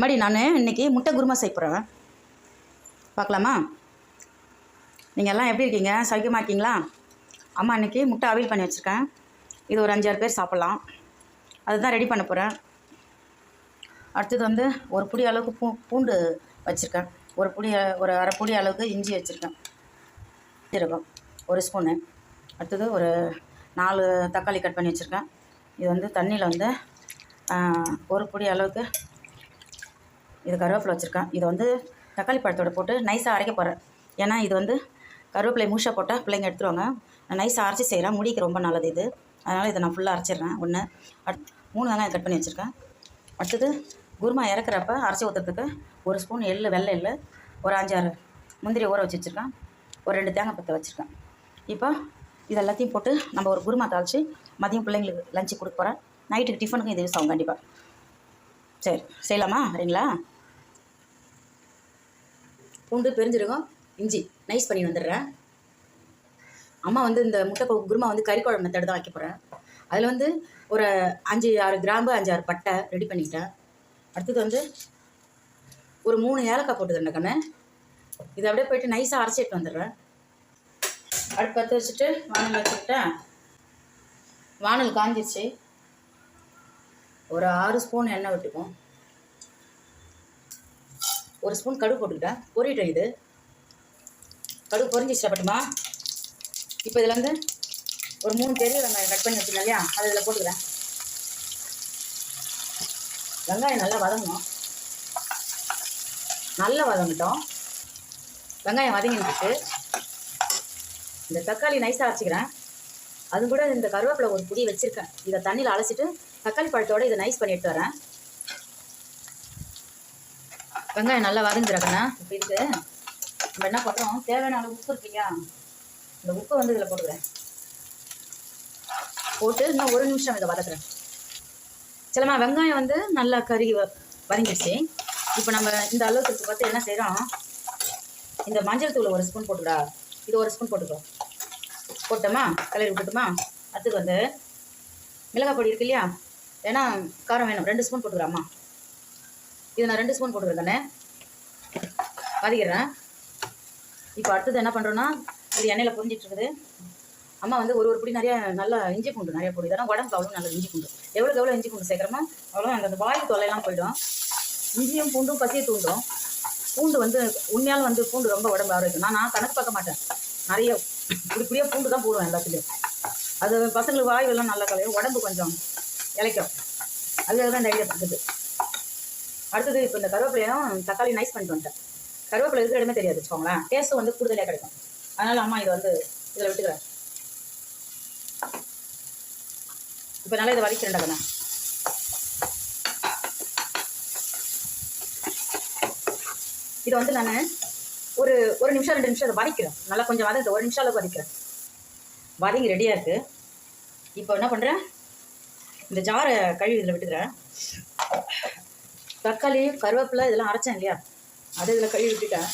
மடி நான் இன்றைக்கி முட்டை குருமா செய்ய போகிறேன். பார்க்கலாமா? நீங்கள் எல்லாம் எப்படி இருக்கீங்க? சௌக்கியமாக இருக்கீங்களா? அம்மா இன்றைக்கி முட்டை அவியல் பண்ணி வச்சுருக்கேன். இது ஒரு 5-6 பேர் சாப்பிட்லாம். அதுதான் ரெடி பண்ண போகிறேன். அடுத்தது வந்து ஒரு புடி அளவுக்கு பூண்டு வச்சுருக்கேன். ஒரு அரை புடி அளவுக்கு இஞ்சி வச்சுருக்கேன். சீரகம் ஒரு ஸ்பூனு. அடுத்தது ஒரு 4 தக்காளி கட் பண்ணி வச்சுருக்கேன். இது வந்து தண்ணியில் வந்து ஒரு புடி அளவுக்கு இது கருவேப்பிலை வச்சுருக்கேன். இதை வந்து தக்காளி பழத்தோடு போட்டு நைஸாக அரைக்க போகிறேன். ஏன்னா இது வந்து கருவேப்பிலை மூஷாக போட்டால் பிள்ளைங்க எடுத்துருவாங்க. நான் நைஸாக அரைச்சி செய்கிறேன். முடிக்கு ரொம்ப நல்லது இது. அதனால் இதை நான் ஃபுல்லாக அரைச்சிடுறேன். 3 வெங்காயம் கட் பண்ணி வச்சுருக்கேன். அடுத்தது குருமா இறக்குறப்ப அரைச்சி ஊற்றுறதுக்கு ஒரு ஸ்பூன் வெள்ளை எள்ளு, ஒரு 5-6 முந்திரி ஊற வச்சு வச்சுருக்கேன். ஒரு 2 தேங்காய் பற்ற வச்சுருக்கேன். இப்போ இது எல்லாத்தையும் போட்டு நம்ம ஒரு குருமா தாளித்து மதியம் பிள்ளைங்களுக்கு லஞ்சு கொடுக்க போகிறேன். நைட்டுக்கு டிஃபனுக்கும் இது யூஸ் ஆகும் கண்டிப்பாக. சரி, செய்யலாமா? வரீங்களா? பூண்டு, பெருஞ்சீரகம், இஞ்சி நைஸ் பண்ணி வந்துடுறேன். அம்மா வந்து இந்த முட்டை குருமா வந்து கறி குழம்பு மெத்தடு தான் வைக்க போகிறேன். அதில் வந்து ஒரு 5-6 கிராம்பு, 5-6 பட்டை ரெடி பண்ணிக்கிட்டேன். அடுத்தது வந்து ஒரு 3 ஏலக்காய் போட்டுக்கிறேன் கண்ணு. இதை அப்படியே போய்ட்டு நைஸாக அரைச்சிட்டு வந்துடுறேன். அடுப்பு பற்ற வச்சுட்டு வானல் வச்சுக்கிட்டேன். வானல் காஞ்சிடுச்சு. ஒரு 6 ஸ்பூன் எண்ணெய் விட்டுப்போம். ஒரு ஸ்பூன் கடுகு போட்டுக்கிட்டேன். பொரிட்டேன். இது கடுகு பொரிஞ்சிச்சா பட்டுமா? இப்போ இதில் வந்து ஒரு 3 பெரிய வெங்காயம் கட் பண்ணி வச்சுருந்தேன் இல்லையா, அதை இதில் போட்டுக்கிறேன். வெங்காயம் நல்லா வதங்கணும். நல்லா வதங்கிட்டோம். வெங்காயம் வதங்கிட்டு இந்த தக்காளி நைஸாக அரைச்சிக்கிறேன். அது கூட இந்த கருவேப்பிலை ஒரு புடி வச்சுருக்கேன். இதை தண்ணியில் அலசிட்டு தக்காளி பழத்தோடு இதை நைஸ் பண்ணி எடுத்து வரேன். வெங்காயம் நல்லா வதங்கிடுறேண்ணா. இப்போ இதுக்கு நம்ம என்ன பண்ணுறோம், தேவையான அளவு உப்பு இருக்கு இல்லையா, இந்த உப்பை வந்து இதில் போட்டுக்கிறேன். போட்டு இன்னும் 1 நிமிஷம் இதை வதக்குறேன். சிலமா வெங்காயம் வந்து நல்லா கறி வதங்கிடுச்சு. இப்போ நம்ம இந்த அளவுக்கு பார்த்து என்ன செய்கிறோம், இந்த மஞ்சள் தூள் ஒரு ஸ்பூன் போட்டுக்கடா. இது ஒரு ஸ்பூன் போட்டுக்கோ. போட்டோமா, கலரி விட்டுட்டுமா. அடுத்தது வந்து மிளகாய் பொடி இருக்கு இல்லையா, ஏன்னா காரம் வேணும், 2 ஸ்பூன் போட்டுக்கிறேம்மா. இது நான் 2 ஸ்பூன் போட்டுக்கிறேன் தானே, வதக்கிடுறேன். இப்போ அடுத்தது என்ன பண்ணுறோன்னா, இது எண்ணெயில் பொரிஞ்சிட்ருக்குது. அம்மா வந்து ஒரு புடி நிறையா நல்லா இஞ்சி பூண்டு நிறையா போடு. இதெல்லாம் உடம்புக்கு அவ்வளோ நல்லது. இஞ்சி பூண்டு எவ்வளோ இஞ்சி பூண்டு சேர்க்குறோமோ அவ்வளோ அந்த வாயில் தொல்லையெல்லாம் போயிடும். இஞ்சியும் பூண்டும் பசியை தூண்டும். பூண்டு வந்து உண்மையாலும் வந்து பூண்டு ரொம்ப உடம்பு ஆரோக்கியம். நான் கணக்கு பார்க்க மாட்டேன். நிறைய இப்படியே பூண்டு தான் போடுவேன் எல்லாத்துலேயும். அது பசங்களுக்கு வாயுவெல்லாம் நல்லா கலையும், உடம்பு கொஞ்சம் இலைக்கும். அதுக்காக தான் டைரியா இருக்குது. அடுத்தது இப்போ இந்த கருவேப்பிலையும் தக்காளி நைஸ் பண்ணிட்டு வந்துட்டேன். கருவேப்பிலை இருக்கிற இடமே தெரியாது வச்சுக்கோங்களேன். டேஸ்ட்டு வந்து கூடுதலாக கிடைக்கும். அதனால் அம்மா இதை வந்து இதில் விட்டுக்கிறேன். இப்போ நல்லா இதை வதக்கிறேன்டா கண்ணா. இதை வந்து நான் ஒரு நிமிஷம் 2 நிமிஷம் அதை வதக்கிறேன். நல்லா கொஞ்சம் வதங்க 1 நிமிஷம் அளவுக்கு வதக்கிறேன். வதங்கி ரெடியாக இருக்குது. இப்போ என்ன பண்ணுறேன், இந்த ஜாரை கழுவி இதில் விட்டுக்கிறேன். தக்காளி கருவேப்பிலை இதெல்லாம் அரைச்சேன் இல்லையா, அதை இதில் கழுவி விட்டுட்டேன்.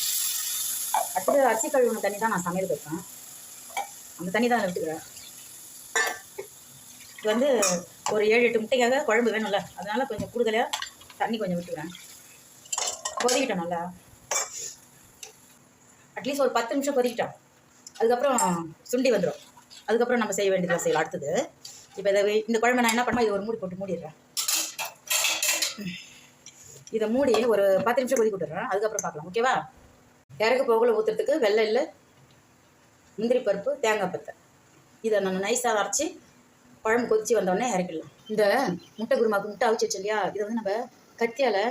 அடுத்தது அரிசி கழுவின தண்ணி தான் நான் சமையல் வைப்பேன். அந்த தண்ணி தான் அதில் விட்டுக்கிறேன். இது வந்து ஒரு 7-8 முட்டைக்காக குழம்பு வேணும்ல, அதனால் கொஞ்சம் கூடுதலாக தண்ணி கொஞ்சம் விட்டுக்கிறேன். கொதிக்கிட்டேன் நல்லா. அட்லீஸ்ட் ஒரு 10 நிமிஷம் கொதிக்கிட்டோம். அதுக்கப்புறம் சுண்டி வந்துடும். அதுக்கப்புறம் நம்ம செய்ய வேண்டியதெல்லாம் செய்யலாம். அடுத்தது இப்போ இந்த குழம்பு நான் என்ன பண்ணுவேன், இது ஒரு மூடி போட்டு மூடிடுறேன். இதை மூடி ஒரு 10 நிமிஷம் கொதிக்க விட்டுறேன். அதுக்கப்புறம் பார்க்கலாம், ஓகேவா? இறக்கு போகல ஊற்றுறதுக்கு வெள்ளை எள்ளு, முந்திரி பருப்பு, தேங்காய் பத்தை இதை நம்ம நைஸாக அரைச்சி குழம்பு கொதித்து வந்தோடனே இறக்கிடலாம். இந்த முட்டை குருமாவுக்கு முட்டை அவிச்சு வச்சு இல்லையா, இதை வந்து நம்ம கத்தியால்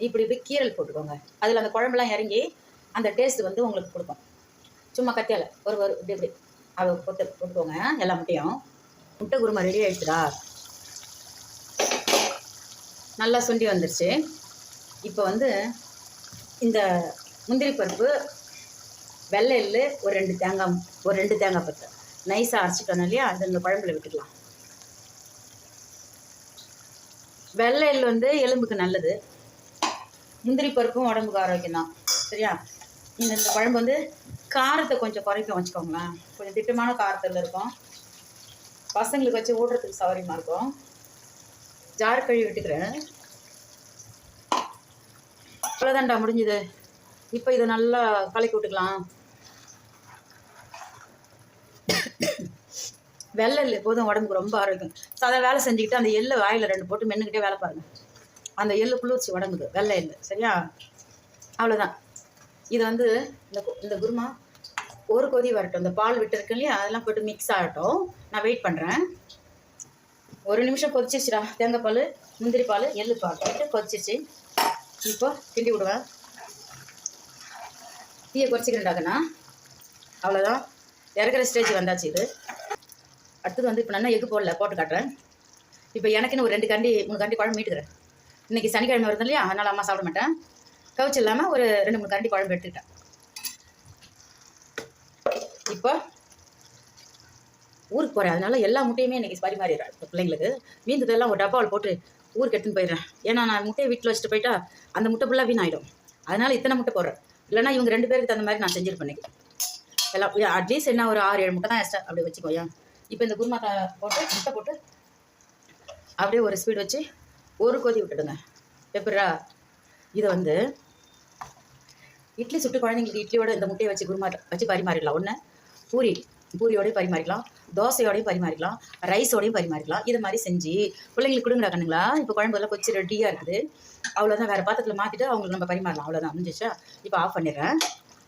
இப்படி கீரல் போட்டுக்கோங்க. அதில் அந்த குழம்புலாம் இறங்கி அந்த டேஸ்ட்டு வந்து உங்களுக்கு கொடுக்கும். சும்மா கத்தியால் ஒரு இப்படி அதை போட்டுக்கோங்க எல்லா முட்டையும். முட்டை குருமா ரெடி ஆகிடுச்சுடா. நல்லா சுண்டி வந்துடுச்சு. இப்போ வந்து இந்த முந்திரி பருப்பு, வெள்ளை எள்ளு, ஒரு 2 தேங்காய் பத்தை நைஸாக அரைச்சிட்டோம் இல்லையா, அது இந்த குழம்புல விட்டுக்கலாம். வெள்ளை எள்ளு வந்து எலும்புக்கு நல்லது, முந்திரி பருப்பும் உடம்புக்கு ஆரோக்கியம் தான். சரியா? இந்த குழம்பு வந்து காரத்தை கொஞ்சம் குறைக்கும் வச்சுக்கோங்களேன். கொஞ்சம் திட்டமான காரத்தில் இருக்கும். பசங்களுக்கு வச்சு ஓடுறதுக்கு சௌகரியமாக இருக்கும். ஜார் கழுவி விட்டுக்கிறேன். அவ்வளோதான்டா முடிஞ்சுது. இப்போ இதை நல்லா கலக்கி விட்டுக்கலாம். வெள்ளை இல்லை எப்போதும் உடம்புக்கு ரொம்ப ஆரோக்கியம். அதை வேலை செஞ்சுக்கிட்டு அந்த எள்ளு வாயில் 2 போட்டு மென்னுக்கிட்டே வேலை பாருங்க. அந்த எள்ளு குளிர்ச்சி உடம்புக்கு, வெள்ளை எள்ளு. சரியா? அவ்வளோதான். இது வந்து இந்த குருமா ஒரு கொதி வரட்டும். இந்த பால் விட்டு இருக்கு இல்லையா, அதெல்லாம் போட்டு மிக்ஸ் ஆகட்டும். நான் வெயிட் பண்ணுறேன். 1 நிமிஷம் கொதிச்சிருச்சுடா. தேங்காய் பால், முந்திரி பால், எள்ளு பால் போட்டு கொதிச்சிருச்சு. இப்போ கிண்டி விடுவேன். தீயை குறைச்சிக்கிறேன்டாக்கண்ணா. அவ்வளோதான், இறக்குற ஸ்டேஜ் வந்தாச்சு. இது அடுத்தது வந்து இப்போ நான் எக்கு போட்டு காட்டுறேன். இப்போ எனக்குன்னு ஒரு 2 கரண்டி 3 கரண்டி குழம்பு மீட்டுக்கிறேன். இன்றைக்கி சனிக்கிழமை வருது இல்லையா, அதனால் அம்மா சாப்பிட மாட்டேன். கவுச்சு இல்லாமல் ஒரு 2-3 கரண்டி குழம்பு எடுத்துக்கிட்டேன். இப்போ ஊருக்கு போகிறேன், அதனால எல்லா முட்டையுமே இன்றைக்கி பரிமாறிடுறேன். இப்போ பிள்ளைங்களுக்கு மீந்ததெல்லாம் ஒரு டப்பாவில் போட்டு ஊருக்கு எடுத்துன்னு போயிடுறேன். ஏன்னா நான் முட்டையை வீட்டில் வச்சுட்டு போயிட்டா அந்த முட்டை ஃபுல்லாக வீணாயிடும். அதனால் இத்தனை முட்டை போடுறேன். இல்லைனா இவங்க 2 பேருக்கு தகுந்த மாதிரி நான் செஞ்சுருப்பேன் இன்றைக்கி. எல்லாம் அட்லீஸ்ட் என்ன ஒரு 6-7 முட்டை தான் எக்ஸ்ட்ரா அப்படி வச்சுக்கோயா. இப்போ இந்த குருமா போட்டு முட்டை போட்டு அப்படியே ஒரு ஸ்பீட் வச்சு ஒரு கொதி விட்டுடுங்க. எப்படா இதை வந்து இட்லி சுட்டு குழந்தைங்களுக்கு இட்லியோட இந்த முட்டையை வச்சு குருமா வச்சு பரிமாறிடலாம். ஒன்று பூரியோடையும் பரிமாறிக்கலாம், தோசையோடையும் பரிமாறிக்கலாம், ரைஸோடையும் பரிமாறிக்கலாம். இது மாதிரி செஞ்சு பிள்ளைங்களுக்கு கொடுங்கடா கண்ணுங்களா. இப்போ குழம்புலாம் கொச்சி ரெடியாக இருக்குது. அவ்வளோதான், வேறு பாத்திரத்தில் மாற்றிட்டு அவங்களுக்கு நம்ம பரிமாறலாம். அவ்வளோதான், முடிஞ்சிச்சா? இப்போ ஆஃப் பண்ணிடுறேன்.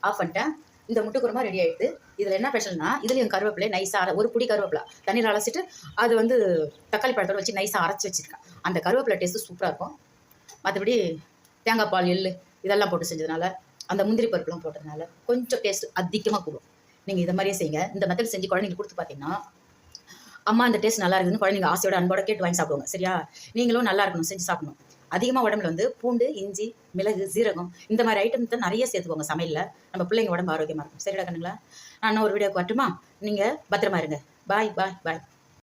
ஆஃப் பண்ணிட்டேன். இந்த முட்டை குருமா ரெடி ஆகிடுது. இதில் என்ன ஸ்பெஷல்னா, இதுலேயும் கருவேப்பிலை நைஸாக ஒரு புடி கருவேப்பிலை தண்ணியில் அலசிட்டு அது வந்து தக்காளி பழத்தோடு வச்சு நைஸாக அரைச்சி வச்சுருக்கேன். அந்த கருவேப்பிலை டேஸ்ட்டு சூப்பராக இருக்கும். மற்றபடி தேங்காய் பால், எள்ளு இதெல்லாம் போட்டு செஞ்சதுனால, அந்த முந்திரி பருப்புலாம் போட்டதுனால கொஞ்சம் டேஸ்ட் அதிகமாக கூடும். நீங்கள் இதை மாதிரியே செய்யுங்க. இந்த மெத்தட் செஞ்சு குழந்தைங்களுக்கு கொடுத்து பார்த்தீங்கன்னா, அம்மா இந்த டேஸ்ட் நல்லா இருக்குதுன்னு குழந்தைங்க ஆசையோட அன்போட கேட்டு வாங்கி சாப்பிடுவாங்க. சரியா? நீங்களும் நல்லா இருக்கணும், செஞ்சு சாப்பிடணும். அதிகமாக உடம்புல வந்து பூண்டு, இஞ்சி, மிளகு, சீரகம் இந்த மாதிரி ஐட்டம் தான் நிறைய சேர்த்துக்கோங்க சமையலில். நம்ம பிள்ளைங்க உடம்பு ஆரோக்கியமாக இருக்கும். சரிடா கண்ணுங்களா? நான் இன்னும் ஒரு வீடியோக்கு வரட்டுமா? நீங்கள் பத்திரமா இருங்க. பாய் பாய் பாய்.